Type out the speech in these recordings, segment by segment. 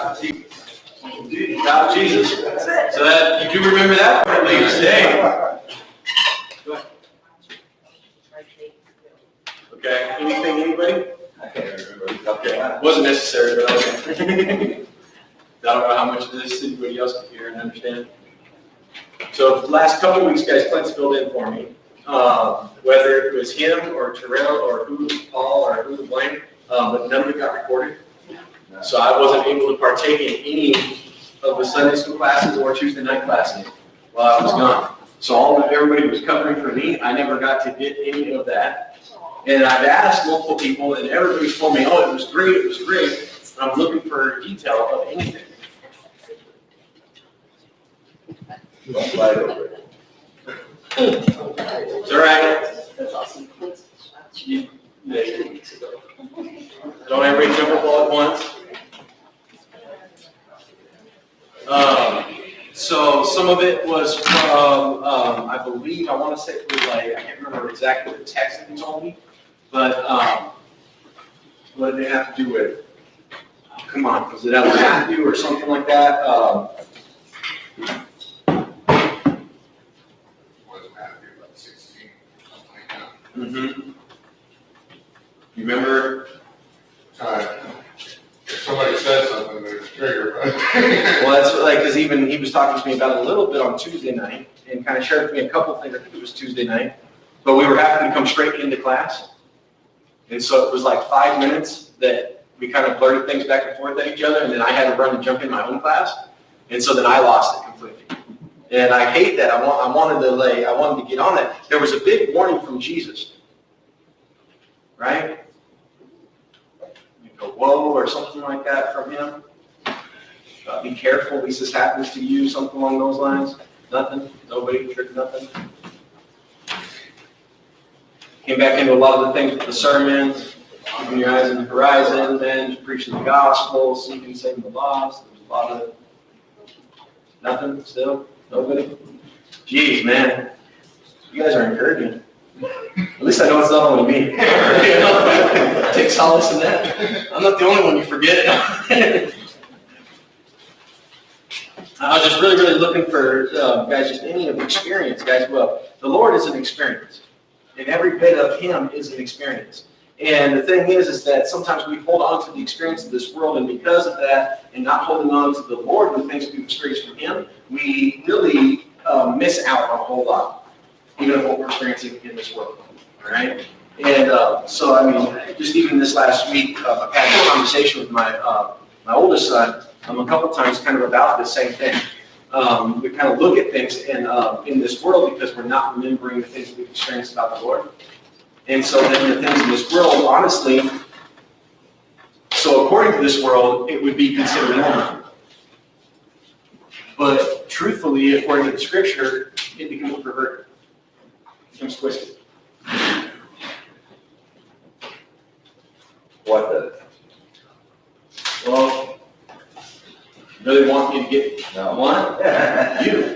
About Jesus. So that you do remember that part at least. Hey. Okay. Anything, anybody? I can't remember. Okay. Wasn't necessary, but okay. I don't know how much of this anybody else can hear and understand. So the last couple of weeks, guys, Clint's filled in for me. Whether it was him or Terrell or who Paul or who blank, but none of it got recorded. So I wasn't able to partake in any of the Sunday school classes or Tuesday night classes while I was gone. So all that everybody was covering for me, I never got to get any of that. And I've asked multiple people, and everybody's told me, oh, it was great, it was great. And I'm looking for detail of anything. Right over it. It's all right. Don't everybody jump up all at once. So some of it was from, I believe, I want to say it was like, I can't remember exactly the text that he told me, but what did it have to do with? Oh, come on, was it out of Matthew or something like that? Mm-hmm. You remember? If somebody says something, there's a trigger. Well, that's like, because even he was talking to me about it a little bit on Tuesday night and kind of shared with me a couple things. I think it was Tuesday night, but we were having to come straight into class. And so it was like 5 minutes that we kind of blurted things back and forth at each other, and then I had to run and jump in my own class. And so then I lost it completely. And I hate that. I wanted to get on that. There was a big warning from Jesus, right? You go, whoa, or something like that from him. Be careful, at least this happens to you, something along those lines. Nothing, nobody, trick, nothing. Came back into a lot of the things with the sermons, keeping your eyes on the horizon, then preaching the gospel, seeking, saving the lost. There's a lot of nothing still. Nobody? Jeez, man. You guys are encouraging. At least I know it's not only me. Take solace in that. I'm not the only one you forget. I was just really looking for, guys, just any of the experience, guys. Well, the Lord is an experience. And every bit of Him is an experience. And the thing is that sometimes we hold on to the experience of this world, and because of that, and not holding on to the Lord and the things we've experienced from Him, we really miss out on a whole lot, even of what we're experiencing in this world. All right? And so, I mean, just even this last week, I've had a conversation with my oldest son a couple times kind of about the same thing. We kind of look at things in this world because we're not remembering the things we've experienced about the Lord. And so then the things in this world, honestly, so according to this world, it would be considered normal. But truthfully, according to the Scripture, it becomes perverted. It becomes twisted. What does? Well, you really want me to get one? You.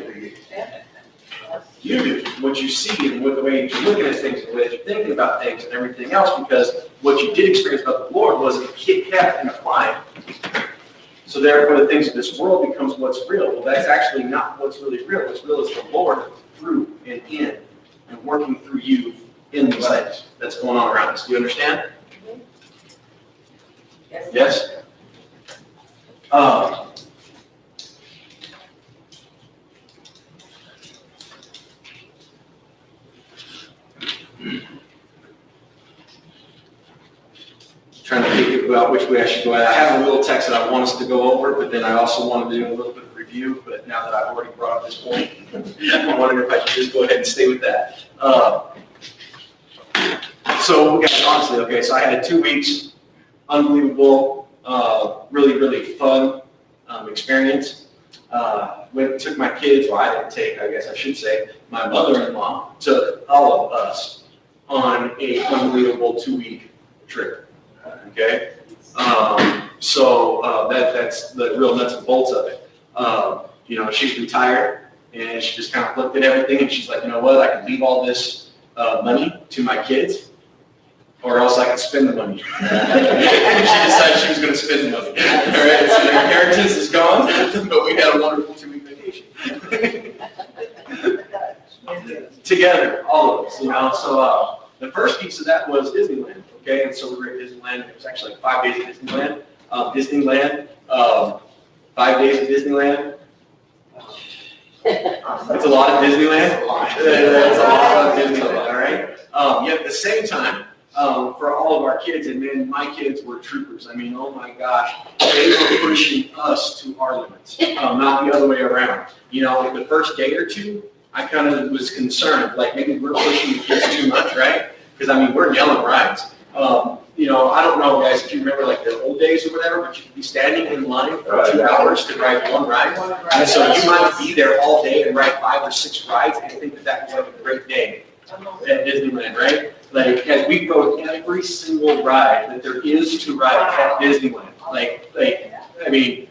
You do what you see and with the way you're looking at things, the way that you're thinking about things and everything else, because what you did experience about the Lord was it kept and applied. So therefore, the things of this world becomes what's real. Well, that's actually not what's really real. What's real is the Lord through and in and working through you in these things that's going on around us. Do you understand? Yes? Trying to think about which way I should go. I have a little text that I want us to go over, but then I also want to do a little bit of review. But now that I've already brought up this point, I'm wondering if I should just go ahead and stay with that. So, guys, honestly, okay, so I had 2 weeks, unbelievable, really fun experience. Took my kids, well, I didn't take, I guess I should say, my mother-in-law took all of us on a unbelievable 2-week trip. Okay, so that's the real nuts and bolts of it. You know, she's retired, and she just kind of looked at everything, and she's like, you know what, I can leave all this money to my kids, or else I can spend the money. And she decided she was going to spend the money. All right, so the inheritance together, all of us, So the first piece of that was Disneyland, okay? And so we were at Disneyland. It was actually like 5 days at Disneyland. 5 days at Disneyland. That's a lot of Disneyland. That's a lot of Disneyland, all right? Yet at the same time, for all of our kids, and man, my kids were troopers. I mean, oh my gosh, they were pushing us to our limits, not the other way around. Like the first day or two, I kind of was concerned, like maybe we're pushing the kids too much, right? Because I mean, we're yelling rides. I don't know, guys, if you remember like the old days or whatever, but you could be standing in line for 2 hours to ride one ride. And so you might be there all day and ride 5 or 6 rides and think that was like a great day at Disneyland, right? Like, as we go every single ride that there is to ride at Disneyland, I mean,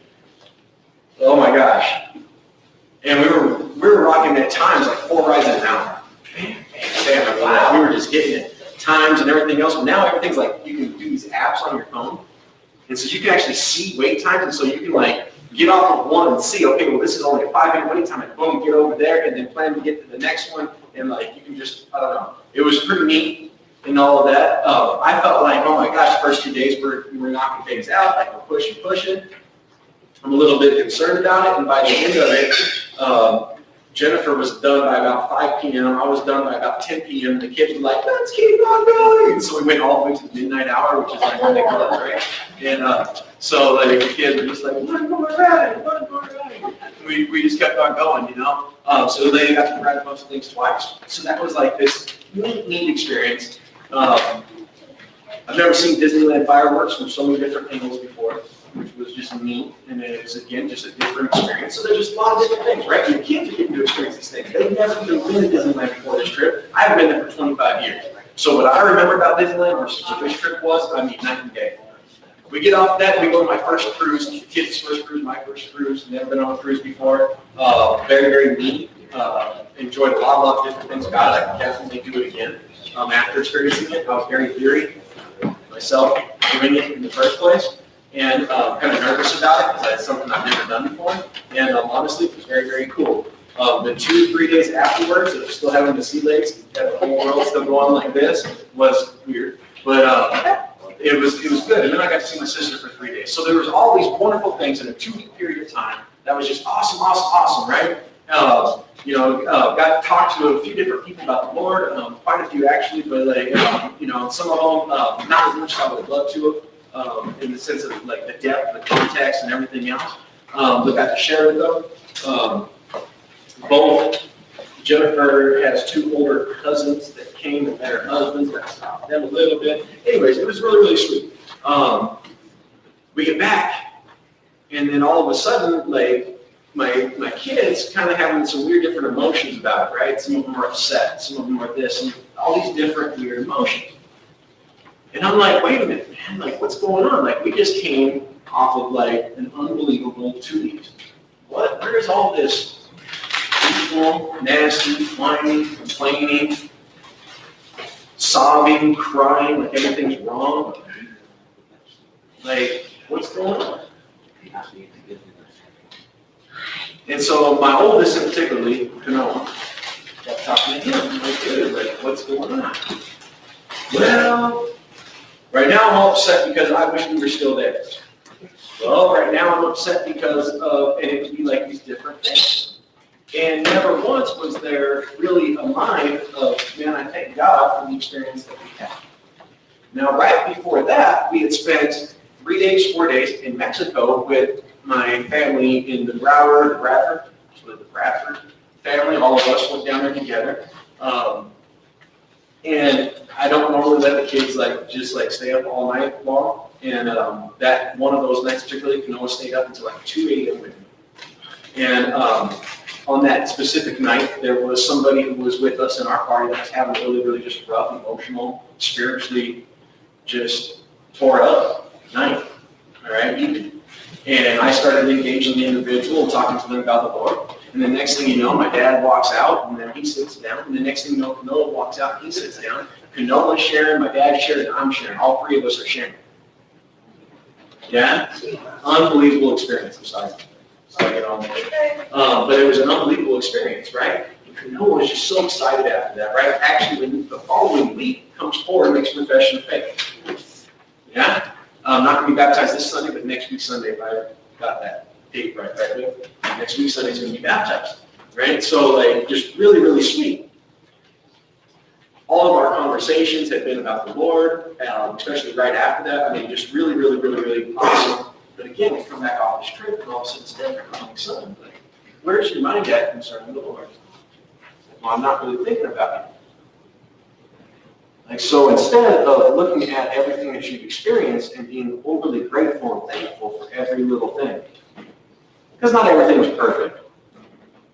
oh my gosh. And we were rocking at times like 4 rides an hour. Man, we were just getting it. Times and everything else. But now everything's like, you can do these apps on your phone. And so you can actually see wait times. And so you can like get off of one and see, okay, well, this is only a 5-minute wait time. And boom, get over there and then plan to get to the next one. And like, you can just, I don't know. It was pretty neat and all of that. I felt like, oh my gosh, first 2 days we're knocking things out. Like we're pushing. I'm a little bit concerned about it. And by the end of it, Jennifer was done by about 5 p.m. I was done by about 10 p.m. The kids were like, let's keep on going. And so we went all the way to the midnight hour, which is like when they close, right? And so like the kids were just like, one more ride. We just kept on going, So they got to ride a bunch of things twice. So that was like this neat experience. I've never seen Disneyland fireworks from so many different angles before, which was just neat, and it was, again, just a different experience. So there's just a lot of different things, right? Your kids are getting to experience these things. They've never even been to Disneyland before this trip. I've been there for 25 years. So what I remember about Disneyland versus what this trip was, I mean, night and day. We get off that, we go to my first cruise, kids' first cruise, my first cruise, never been on a cruise before. Very, very neat. Enjoyed a lot of different things about it. I can definitely do it again. After experiencing it, I was very leery myself doing it in the first place. And kind of nervous about it because that's something I've never done before. And honestly, it was very, very cool. The 2-3 days afterwards, of still having the sea legs, had the whole world still going like this, was weird. But it was good. And then I got to see my sister for 3 days. So there was all these wonderful things in a 2-week period of time that was just awesome, right? Got to talk to a few different people about the Lord, quite a few actually, but some of them not as much as I would love to have. In the sense of like the depth, the context, and everything else. But got to share with them. Both Jennifer has 2 older cousins that came and met her husbands. Got to talk to them a little bit. Anyways, it was really, really sweet. We get back, and then all of a sudden, like my kids kind of having some weird different emotions about it, right? Some of them are upset, some of them are this, and all these different weird emotions. And I'm like, wait a minute, man, like what's going on? Like we just came off of like an unbelievable 2 weeks. Where's all this evil, nasty, whining, complaining, sobbing, crying, like everything's wrong? Like, what's going on? And so my oldest in particularly, Canoa, kept talking to him. I'm like, dude, like, what's going on? Well, right now I'm all upset because I wish we were still there. Well, right now I'm upset because and it would be like these different things. And never once was there really a mind of, man, I thank God for the experience that we had. Now, right before that, we had spent 4 days in Mexico with my family in the Bradford family. All of us went down there together. And I don't normally let the kids just stay up all night long. And that one of those nights particularly, Canoa stayed up until like 2 a.m. with me. And on that specific night, there was somebody who was with us in our party that was having a really, really just rough, emotional, spiritually just tore up night, all right, evening. And I started engaging the individual and talking to them about the Lord. And the next thing you know, my dad walks out, and then he sits down. And the next thing you know, Canoa walks out, and he sits down. Canoa's sharing, my dad's sharing, and I'm sharing. All 3 of us are sharing. Yeah? Unbelievable experience. I'm sorry. But it was an unbelievable experience, right? And Noah was just so excited after that, right? Actually, when the following week comes forward and makes a profession of faith. Yeah? I'm not going to be baptized this Sunday, but next week Sunday, if I got that date right? Next week Sunday is going to be baptized, right? So, like, just really, really sweet. All of our conversations have been about the Lord, especially right after that. I mean, just really, really, really, really awesome. But again, we come back off this trip, and all of a sudden it's different. I'm like, son, like, where's your mind at concerning the Lord? Well, I'm not really thinking about it. Like, so instead of looking at everything that you've experienced and being overly grateful and thankful for every little thing, because not everything was perfect,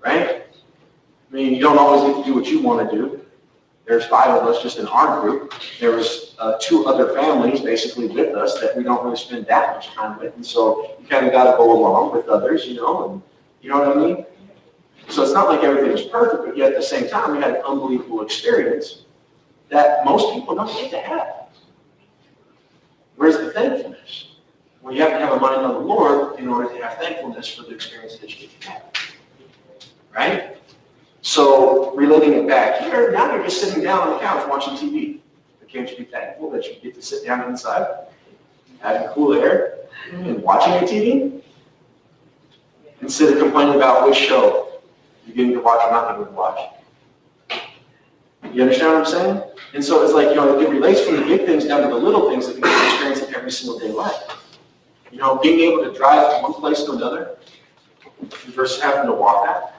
right? I mean, you don't always get to do what you want to do. There's 5 of us just in our group. There was 2 other families basically with us that we don't really spend that much time with. And so you kind of got to go along with others, and you know what I mean? So it's not like everything was perfect, but yet at the same time, we had an unbelievable experience that most people don't get to have. Where's the thankfulness? Well, you have to have a mind on the Lord in order to have thankfulness for the experience that you get to have. Right? So, relating it back here, now you're just sitting down on the couch watching TV. But can't you be thankful that you get to sit down inside, having cool air, and watching your TV? Instead of complaining about which show you're getting to watch or not getting to watch. You understand what I'm saying? And so it's like, it relates from the big things down to the little things that we can experience in every single day life. Being able to drive from one place to another versus having to walk that.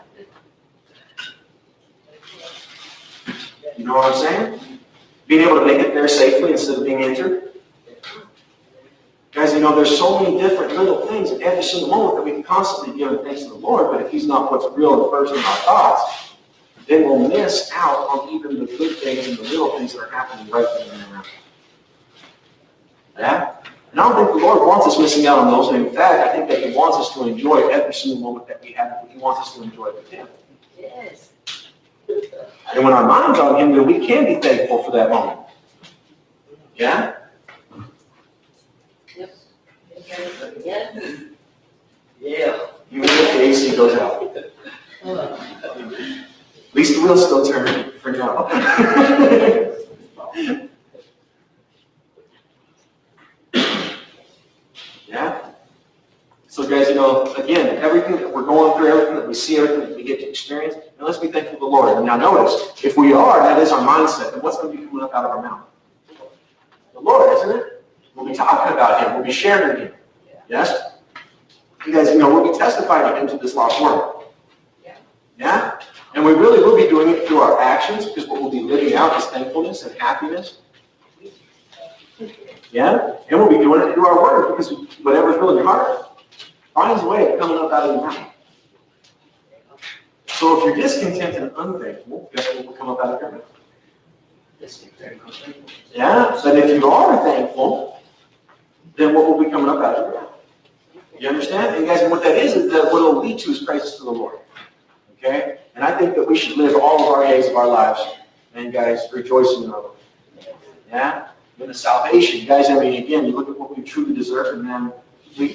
You know what I'm saying? Being able to make it there safely instead of being injured. Guys, there's so many different little things in every single moment that we can constantly give thanks to the Lord, but if He's not what's real and first in our thoughts, then we'll miss out on even the good things and the little things that are happening right there and around. Yeah? And I don't think the Lord wants us missing out on those. And in fact, I think that He wants us to enjoy every single moment that we have. He wants us to enjoy it with Him. Yes. And when our mind's on Him, then we can be thankful for that moment. Yeah? Yep. Yeah. Yeah. Even if the AC goes out. At least the wheels still turn for now. Yeah? So guys, again, everything that we're going through, everything that we see, everything that we get to experience, and let's be thankful to the Lord. And now notice, if we are, that is our mindset, then what's going to be coming up out of our mouth? The Lord, isn't it? We'll be talking about Him. We'll be sharing Him. Yes? You guys, we'll be testifying to Him to this lost world. Yeah? And we really will be doing it through our actions, because what we'll be living out is thankfulness and happiness. Yeah? And we'll be doing it through our word, because whatever's really in your heart finds a way of coming up out of your mouth. So if you're discontent and unthankful, guess what will come up out of your mouth? Yeah? But if you are thankful, then what will be coming up out of your mouth? You understand? And guys, what that is that what it'll lead to is praises to the Lord. Okay? And I think that we should live all of our days of our lives, and guys, rejoicing in our Lord. Yeah? In the salvation. Guys, again, you look at what we truly deserve, and then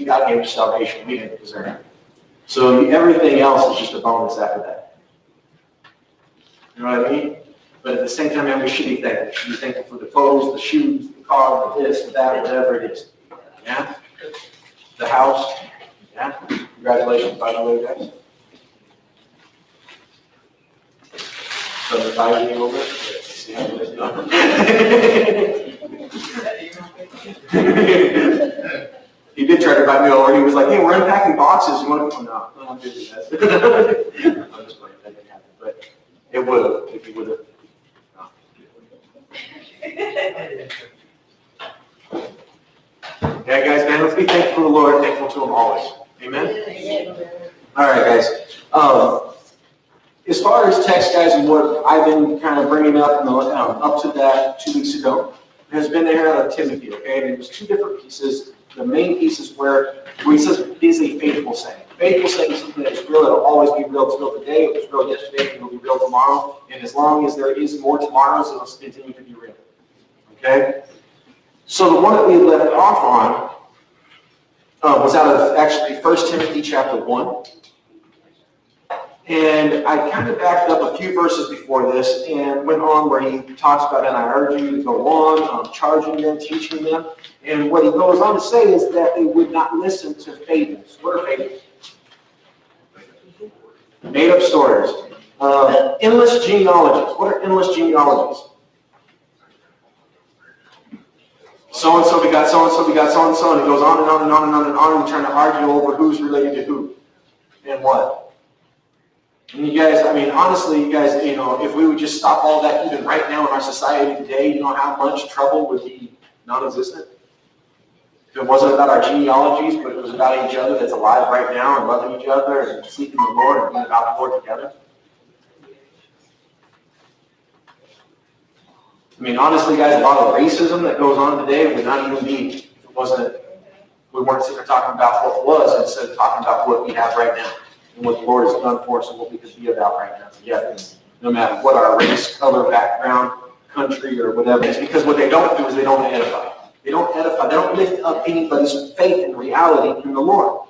God gave us salvation. We didn't deserve it. So everything else is just a bonus after that. You know what I mean? But at the same time, man, we should be thankful. We should be thankful for the clothes, the shoes, the car, the this, the that, whatever it is. Yeah? The house. Yeah? Congratulations, by the way, guys. So the 5 year over. See how it is done. He did try to invite me over. He was like, "Hey, we're unpacking boxes. You want to?" Oh, no, I'm busy. I'm just playing. That didn't happen, but it would have if you would have. Yeah, guys, man, let's be thankful to the Lord, thankful to Him always. Amen. All right, guys. As far as text, guys, and what I've been kind of bringing up up to that 2 weeks ago has been there out of Timothy. Okay, and it was 2 different pieces. The main piece is where he says is a faithful saying. Faithful saying is something that is real. It'll always be real. It's real today. It was real yesterday. It will be real tomorrow. And as long as there is more tomorrows, it will continue to be real. Okay. So the one that we left off on was out of actually 1 Timothy chapter 1. And I kind of backed up a few verses before this and went on where he talks about, and I urge you to go on, charging them, teaching them. And what he goes on to say is that they would not listen to fables. What are fables? Made up stories. Endless genealogies. What are endless genealogies? So-and-so begot so-and-so begot so-and-so, and it goes on and on and on and on and on, and trying to argue over who's related to who and what. And you guys, I mean, honestly, you guys, if we would just stop all that even right now in our society today, you know how much trouble would be non-existent? If it wasn't about our genealogies, but it was about each other that's alive right now and loving each other and seeking the Lord and being about the Lord together. I mean, honestly, guys, a lot of racism that goes on today would not even be if it wasn't, we weren't sitting there talking about what was instead of talking about what we have right now and what the Lord has done for us and what we could be about right now together, no matter what our race, color, background, country, or whatever. It's because what they don't do is they don't edify. They don't edify. They don't lift up anybody's faith and reality in the Lord.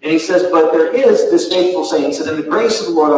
And he says, but there is this faithful saying. He says, in the grace of the Lord,